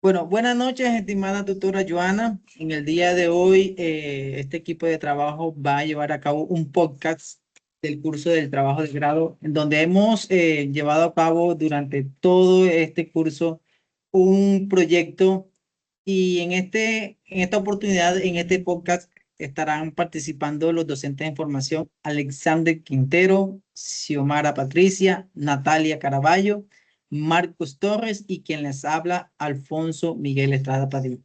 Bueno, buenas noches, estimada tutora Joana. En el día de hoy, este equipo de trabajo va a llevar a cabo un podcast del curso del trabajo de grado, en donde hemos llevado a cabo durante todo este curso un proyecto y en esta oportunidad, en este podcast, estarán participando los docentes de formación Alexander Quintero, Xiomara Patricia, Natalia Caraballo, Marcos Torres y quien les habla, Alfonso Miguel Estrada Padilla.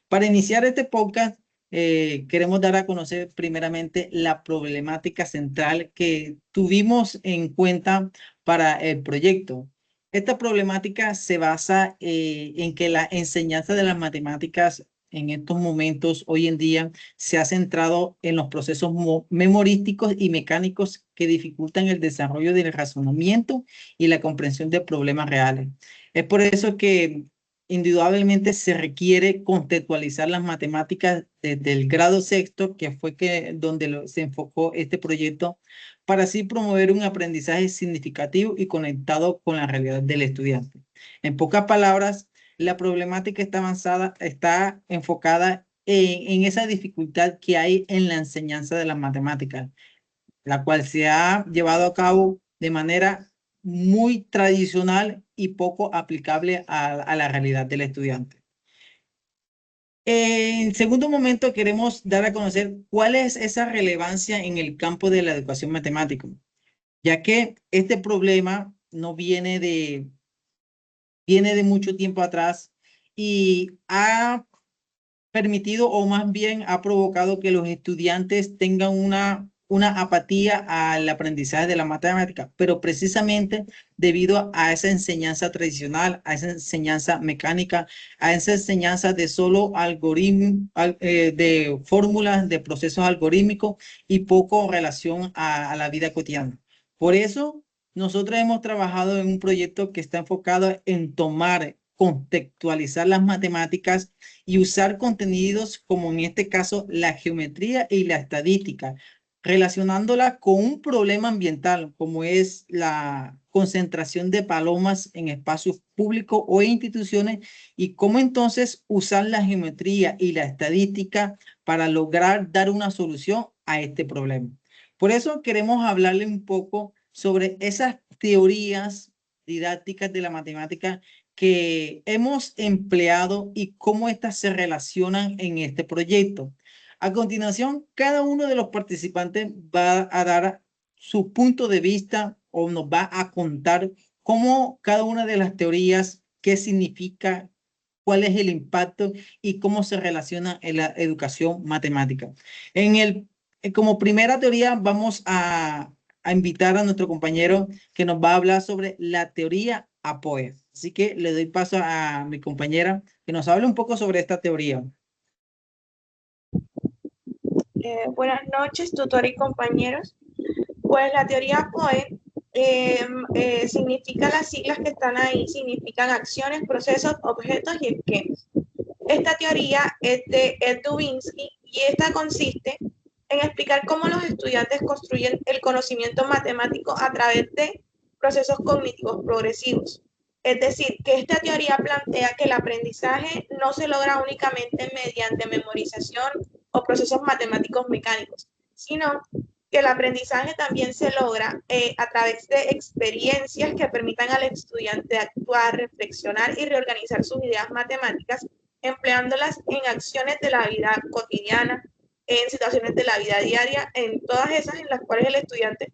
Para iniciar este podcast, queremos dar a conocer primeramente la problemática central que tuvimos en cuenta para el proyecto. Esta problemática se basa en que la enseñanza de las matemáticas en estos momentos, hoy en día, se ha centrado en los procesos memorísticos y mecánicos que dificultan el desarrollo del razonamiento y la comprensión de problemas reales. Es por eso que indudablemente se requiere contextualizar las matemáticas desde el grado sexto, que fue donde se enfocó este proyecto, para así promover un aprendizaje significativo y conectado con la realidad del estudiante. En pocas palabras, la problemática está avanzada, está enfocada en esa dificultad que hay en la enseñanza de las matemáticas, la cual se ha llevado a cabo de manera muy tradicional y poco aplicable a la realidad del estudiante. En segundo momento, queremos dar a conocer cuál es esa relevancia en el campo de la educación matemática, ya que este problema no viene de mucho tiempo atrás y ha permitido o más bien ha provocado que los estudiantes tengan una apatía al aprendizaje de la matemática, pero precisamente debido a esa enseñanza tradicional, a esa enseñanza mecánica, a esa enseñanza de solo algoritmos, de fórmulas, de procesos algorítmicos y poco relación a la vida cotidiana. Por eso, nosotros hemos trabajado en un proyecto que está enfocado en tomar, contextualizar las matemáticas y usar contenidos como en este caso la geometría y la estadística, relacionándola con un problema ambiental como es la concentración de palomas en espacios públicos o instituciones y cómo entonces usar la geometría y la estadística para lograr dar una solución a este problema. Por eso queremos hablarle un poco sobre esas teorías didácticas de la matemática que hemos empleado y cómo éstas se relacionan en este proyecto. A continuación, cada uno de los participantes va a dar su punto de vista o nos va a contar cómo cada una de las teorías, qué significa, cuál es el impacto y cómo se relaciona en la educación matemática. En el, como primera teoría, vamos a invitar a nuestro compañero que nos va a hablar sobre la teoría APOE. Así que le doy paso a mi compañera que nos hable un poco sobre esta teoría. Buenas noches, tutor y compañeros. Pues la teoría POE significa las siglas que están ahí, significan acciones, procesos, objetos y esquemas. Esta teoría es de Ed Dubinsky y esta consiste en explicar cómo los estudiantes construyen el conocimiento matemático a través de procesos cognitivos progresivos. Es decir, que esta teoría plantea que el aprendizaje no se logra únicamente mediante memorización o procesos matemáticos mecánicos, sino que el aprendizaje también se logra a través de experiencias que permitan al estudiante actuar, reflexionar y reorganizar sus ideas matemáticas, empleándolas en acciones de la vida cotidiana, en situaciones de la vida diaria, en todas esas en las cuales el estudiante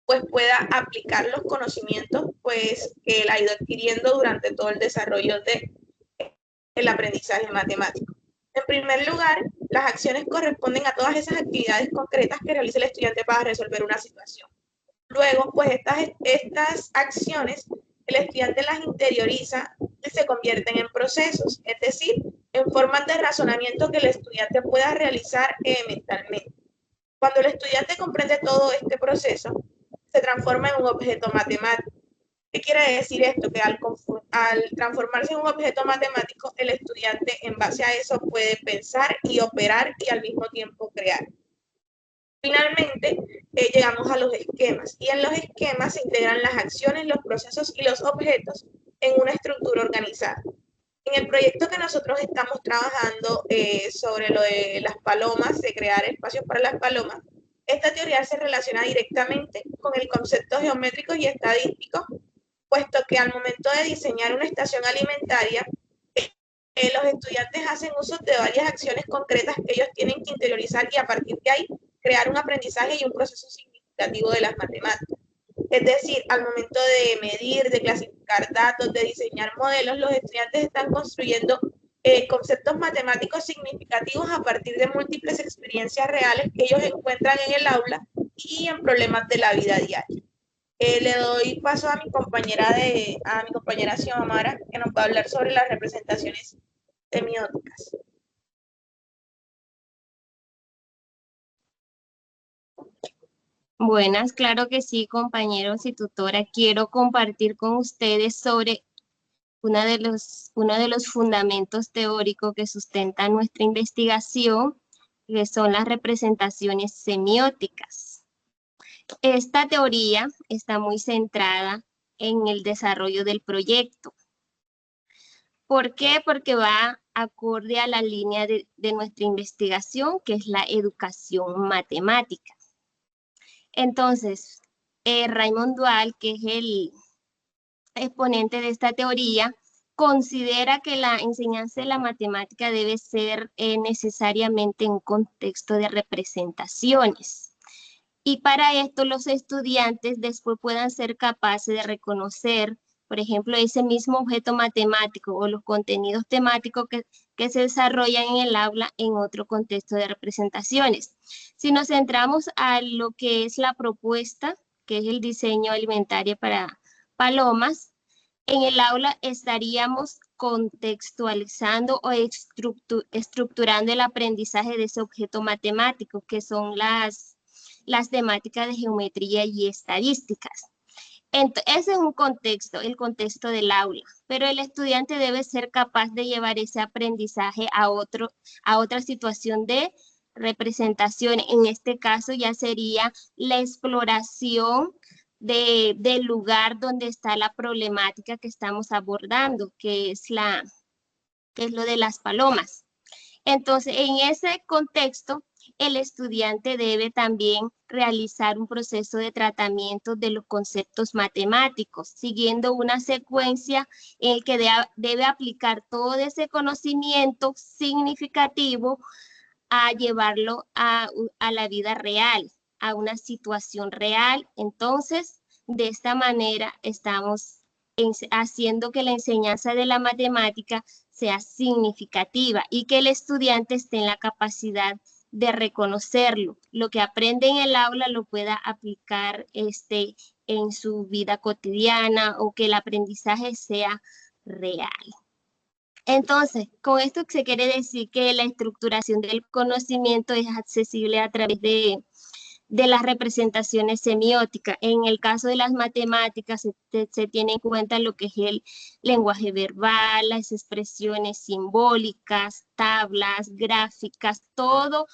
pues pueda aplicar los conocimientos pues que él ha ido adquiriendo durante todo el desarrollo del aprendizaje matemático. En primer lugar, las acciones corresponden a todas esas actividades concretas que realiza el estudiante para resolver una situación. Luego, pues estas acciones, el estudiante las interioriza y se convierten en procesos, es decir, en formas de razonamiento que el estudiante pueda realizar mentalmente. Cuando el estudiante comprende todo este proceso, se transforma en un objeto matemático. ¿Qué quiere decir esto? Que al transformarse en un objeto matemático, el estudiante en base a eso puede pensar y operar y al mismo tiempo crear. Finalmente, llegamos a los esquemas y en los esquemas se integran las acciones, los procesos y los objetos en una estructura organizada. En el proyecto que nosotros estamos trabajando sobre lo de las palomas, de crear espacios para las palomas, esta teoría se relaciona directamente con el concepto geométrico y estadístico, puesto que al momento de diseñar una estación alimentaria, los estudiantes hacen uso de varias acciones concretas que ellos tienen que interiorizar y a partir de ahí crear un aprendizaje y un proceso significativo de las matemáticas. Es decir, al momento de medir, de clasificar datos, de diseñar modelos, los estudiantes están construyendo conceptos matemáticos significativos a partir de múltiples experiencias reales que ellos encuentran en el aula y en problemas de la vida diaria. Le doy paso a mi compañera Xiomara, que nos va a hablar sobre las representaciones semióticas. Buenas, claro que sí, compañeros y tutora. Quiero compartir con ustedes sobre uno de los fundamentos teóricos que sustentan nuestra investigación, que son las representaciones semióticas. Esta teoría está muy centrada en el desarrollo del proyecto. ¿Por qué? Porque va acorde a la línea de nuestra investigación, que es la educación matemática. Entonces, Raymond Dual, que es el exponente de esta teoría, considera que la enseñanza de la matemática debe ser necesariamente en un contexto de representaciones. Y para esto los estudiantes después puedan ser capaces de reconocer, por ejemplo, ese mismo objeto matemático o los contenidos temáticos que se desarrollan en el aula en otro contexto de representaciones. Si nos centramos a lo que es la propuesta, que es el diseño alimentario para palomas, en el aula estaríamos contextualizando o estructurando el aprendizaje de ese objeto matemático, que son las temáticas de geometría y estadísticas. Ese es un contexto, el contexto del aula, pero el estudiante debe ser capaz de llevar ese aprendizaje a otra situación de representación. En este caso ya sería la exploración del lugar donde está la problemática que estamos abordando, que es lo de las palomas. Entonces, en ese contexto, el estudiante debe también realizar un proceso de tratamiento de los conceptos matemáticos, siguiendo una secuencia en el que debe aplicar todo ese conocimiento significativo a llevarlo a la vida real, a una situación real. Entonces, de esta manera estamos haciendo que la enseñanza de la matemática sea significativa y que el estudiante esté en la capacidad de reconocerlo. Lo que aprende en el aula lo pueda aplicar en su vida cotidiana o que el aprendizaje sea real. Entonces, con esto se quiere decir que la estructuración del conocimiento es accesible a través de las representaciones semióticas. En el caso de las matemáticas se tiene en cuenta lo que es el lenguaje verbal, las expresiones simbólicas, tablas, gráficas, todo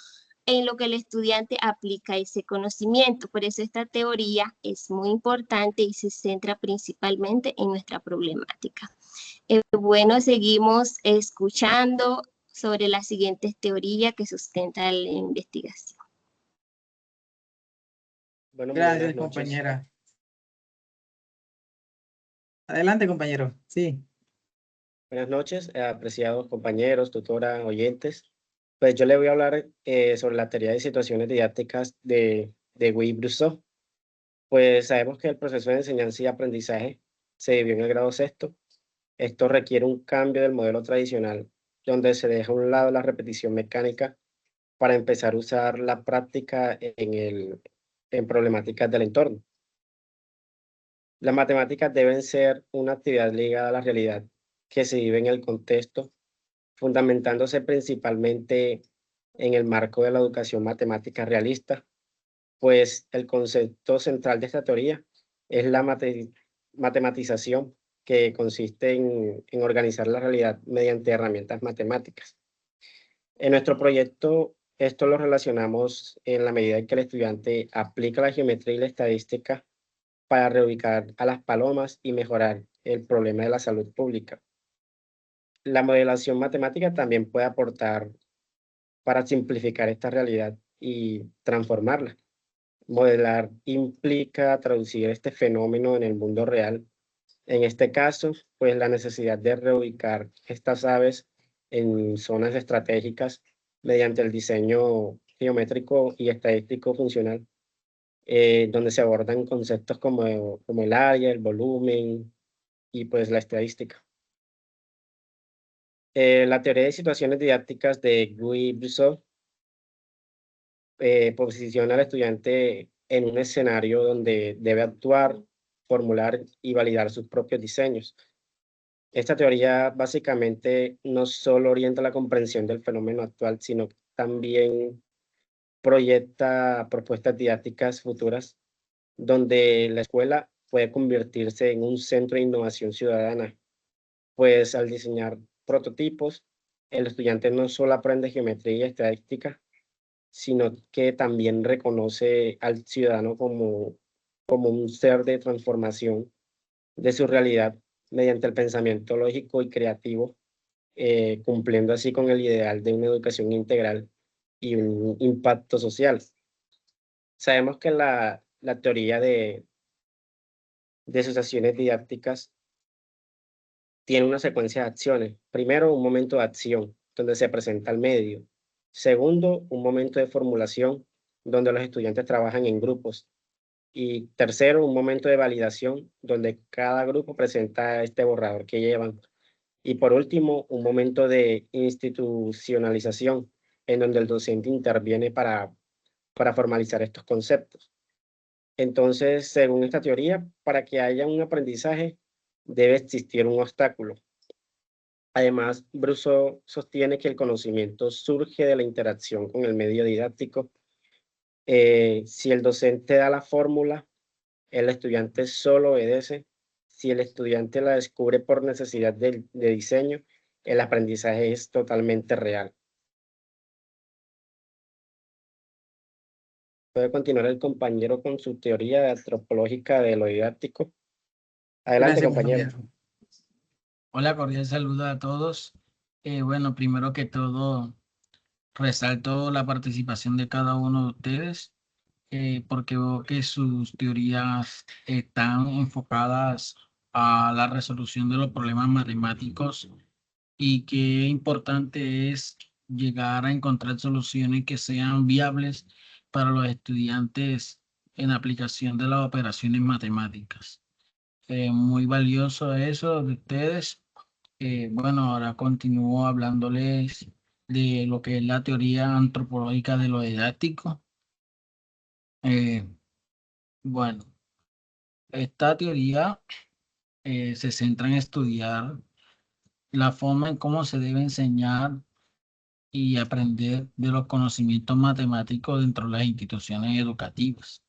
en lo que el estudiante aplica ese conocimiento. Por eso esta teoría es muy importante y se centra principalmente en nuestra problemática. Bueno, seguimos escuchando sobre las siguientes teorías que sustentan la investigación. Bueno, Gracias, compañera. Adelante, compañero. Sí. Buenas noches, apreciados compañeros, tutora, oyentes. Pues yo le voy a hablar sobre la teoría de situaciones didácticas de Guy-Brusseau. Pues sabemos que el proceso de enseñanza y aprendizaje se dividió en el grado sexto. Esto requiere un cambio del modelo tradicional, donde se deja a un lado la repetición mecánica para empezar a usar la práctica en problemáticas del entorno. Las matemáticas deben ser una actividad ligada a la realidad que se vive en el contexto, fundamentándose principalmente en el marco de la educación matemática realista, pues el concepto central de esta teoría es la matematización, que consiste en organizar la realidad mediante herramientas matemáticas. En nuestro proyecto, esto lo relacionamos en la medida en que el estudiante aplica la geometría y la estadística para reubicar a las palomas y mejorar el problema de la salud pública. la modelación matemática también puede aportar para simplificar esta realidad y transformarla. Modelar implica traducir este fenómeno en el mundo real. En este caso, pues la necesidad de reubicar estas aves en zonas estratégicas mediante el diseño geométrico y estadístico funcional, donde se abordan conceptos como el área, el volumen y pues la estadística. La teoría de situaciones didácticas de Guy-Brusseau posiciona al estudiante en un escenario donde debe actuar, formular y validar sus propios diseños. Esta teoría básicamente no solo orienta la comprensión del fenómeno actual, sino también proyecta propuestas didácticas futuras donde la escuela puede convertirse en un centro de innovación ciudadana, pues al diseñar prototipos, el estudiante no solo aprende geometría y estadística, sino que también reconoce al ciudadano como un ser de transformación de su realidad mediante el pensamiento lógico y creativo, cumpliendo así con el ideal de una educación integral y un impacto social. Sabemos que la teoría de asociaciones didácticas tiene una secuencia de acciones. Primero, un momento de acción, donde se presenta el medio. Segundo, un momento de formulación, donde los estudiantes trabajan en grupos. Y tercero, un momento de validación, donde cada grupo presenta este borrador que llevan. Y por último, un momento de institucionalización, en donde el docente interviene para formalizar estos conceptos. Entonces, según esta teoría, para que haya un aprendizaje, debe existir un obstáculo. Además, Brusseau sostiene que el conocimiento surge de la interacción con el medio didáctico. Si el docente da la fórmula, el estudiante solo obedece. Si el estudiante la descubre por necesidad de diseño, el aprendizaje es totalmente real. Puede continuar el compañero con su teoría antropológica de lo didáctico. Adelante, Gracias, compañero. Hola, cordial saludo a todos. Bueno, primero que todo, resalto la participación de cada uno de ustedes, porque veo que sus teorías están enfocadas a la resolución de los problemas matemáticos y qué importante es llegar a encontrar soluciones que sean viables para los estudiantes en aplicación de las operaciones matemáticas. Muy valioso eso de ustedes. Bueno, ahora continúo hablándoles de lo que es la teoría antropológica de lo didáctico. Bueno, esta teoría se centra en estudiar la forma en cómo se debe enseñar y aprender de los conocimientos matemáticos dentro de las instituciones educativas.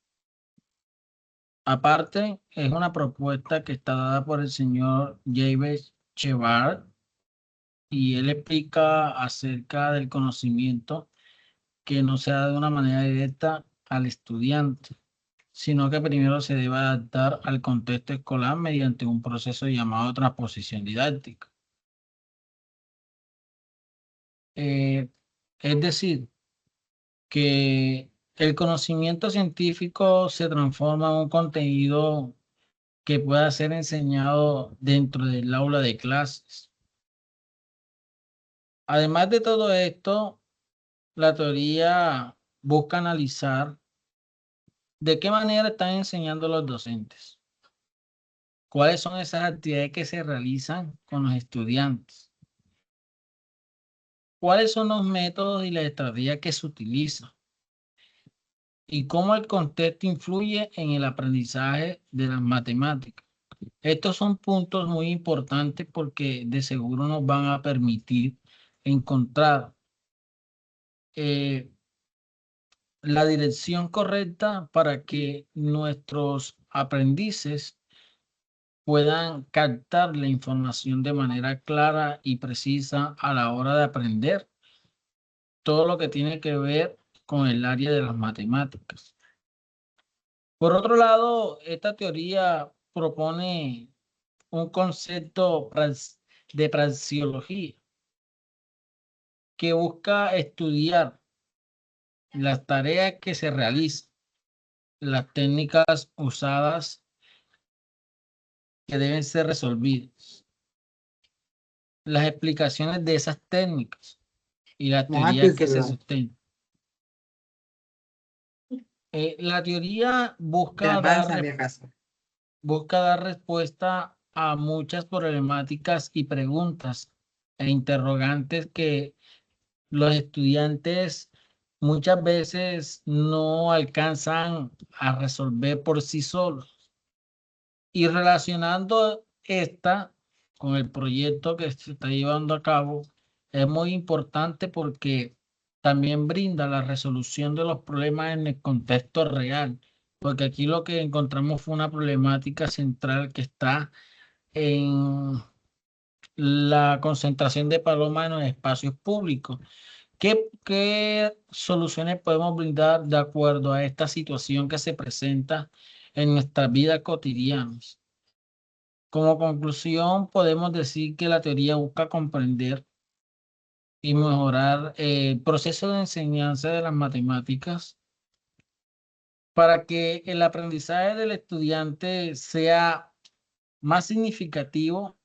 Aparte, es una propuesta que está dada por el señor James Chevard, y él explica acerca del conocimiento que no se da de una manera directa al estudiante, sino que primero se debe adaptar al contexto escolar mediante un proceso llamado transposición didáctica. Es decir, que el conocimiento científico se transforma en un contenido que pueda ser enseñado dentro del aula de clases. Además de todo esto, la teoría busca analizar de qué manera están enseñando los docentes, cuáles son esas actividades que se realizan con los estudiantes, cuáles son los métodos y las estrategias que se utilizan y cómo el contexto influye en el aprendizaje de las matemáticas. Estos son puntos muy importantes porque de seguro nos van a permitir encontrar la dirección correcta para que nuestros aprendices puedan captar la información de manera clara y precisa a la hora de aprender todo lo que tiene que ver con el área de las matemáticas. Por otro lado, esta teoría propone un concepto de praxeología, que busca estudiar las tareas que se realizan, las técnicas usadas que deben ser resolvidas, las explicaciones de esas técnicas y las Vamos a teorías que se atención sustentan. La teoría de la panza de casa. busca dar respuesta a muchas problemáticas y preguntas e interrogantes que los estudiantes muchas veces no alcanzan a resolver por sí solos. Y relacionando esta con el proyecto que se está llevando a cabo, es muy importante porque también brinda la resolución de los problemas en el contexto real, porque aquí lo que encontramos fue una problemática central que está en la concentración de palomas en los espacios públicos. ¿Qué soluciones podemos brindar de acuerdo a esta situación que se presenta en nuestras vidas cotidianas? Como conclusión, podemos decir que la teoría busca comprender y mejorar el proceso de enseñanza de las matemáticas para que el aprendizaje del estudiante sea más significativo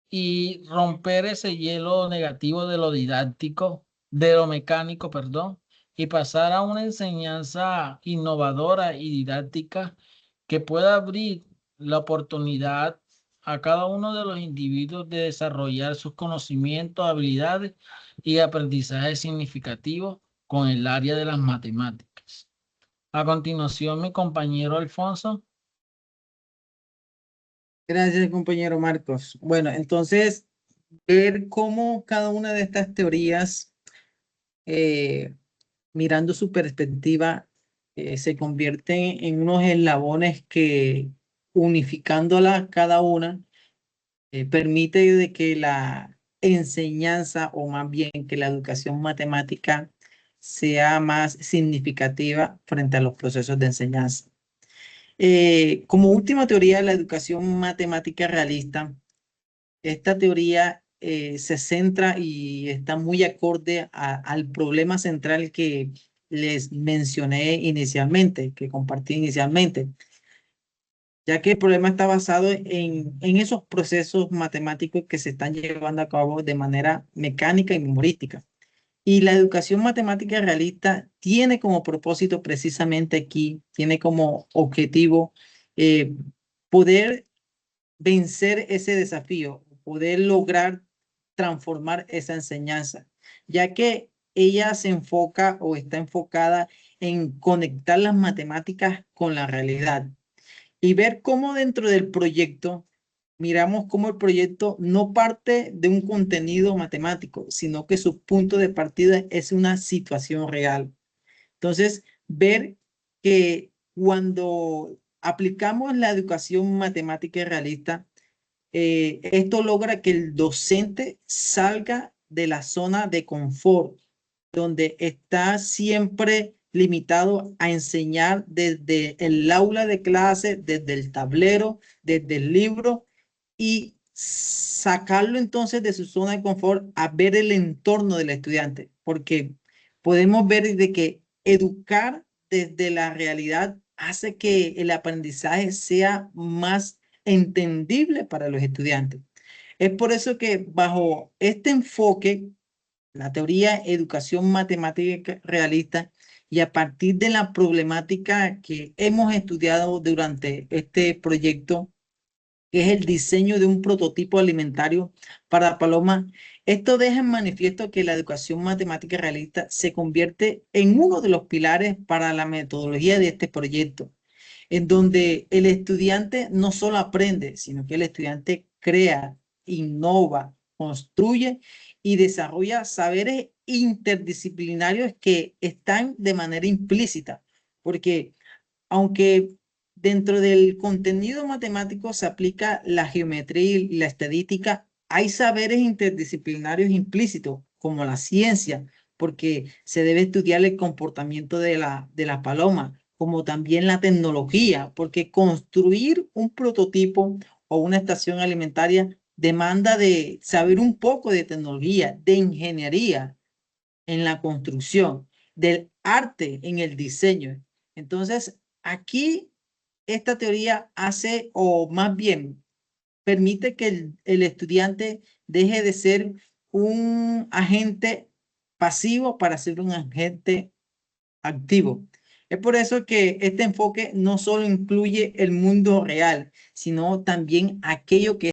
y romper ese hielo negativo de lo didáctico, de lo mecánico, perdón, y pasar a una enseñanza innovadora y didáctica que pueda abrir la oportunidad a cada uno de los individuos de desarrollar sus conocimientos, habilidades y aprendizaje significativo con el área de las matemáticas. A continuación, mi compañero Alfonso. Gracias, compañero Marcos. Bueno, entonces, ver cómo cada una de estas teorías, mirando su perspectiva, se convierten en unos eslabones que, unificándolas cada una, permite de que la enseñanza, o más bien que la educación matemática, sea más significativa frente a los procesos de enseñanza. Como última teoría de la educación matemática realista, esta teoría se centra y está muy acorde al problema central que les mencioné inicialmente, que compartí inicialmente, ya que el problema está basado en esos procesos matemáticos que se están llevando a cabo de manera mecánica y memorística. Y la educación matemática realista tiene como propósito precisamente aquí, tiene como objetivo eh, poder vencer ese desafío, poder lograr transformar esa enseñanza, ya que ella se enfoca o está enfocada en conectar las matemáticas con la realidad y ver cómo dentro del proyecto miramos cómo el proyecto no parte de un contenido matemático, sino que su punto de partida es una situación real. Entonces, ver que cuando aplicamos la educación matemática y realista, esto logra que el docente salga de la zona de confort, donde está siempre limitado a enseñar desde el aula de clase, desde el tablero, desde el libro, y sacarlo entonces de su zona de confort a ver el entorno del estudiante, porque podemos ver de que educar desde la realidad hace que el aprendizaje sea más entendible para los estudiantes. Es por eso que bajo este enfoque, la teoría educación matemática realista, y a partir de la problemática que hemos estudiado durante este proyecto, que es el diseño de un prototipo alimentario para palomas, esto deja en manifiesto que la educación matemática realista se convierte en uno de los pilares para la metodología de este proyecto, en donde el estudiante no solo aprende, sino que el estudiante crea, innova, construye y desarrolla saberes interdisciplinarios que están de manera implícita, porque aunque dentro del contenido matemático se aplica la geometría y la estadística, hay saberes interdisciplinarios implícitos, como la ciencia, porque se debe estudiar el comportamiento de la paloma, como también la tecnología, porque construir un prototipo o una estación alimentaria demanda de saber un poco de tecnología, de ingeniería en la construcción, del arte en el diseño. Entonces, aquí esta teoría hace, o más bien, permite que el estudiante deje de ser un agente pasivo para ser un agente activo. Es por eso que este enfoque no solo incluye el mundo real, sino también aquello que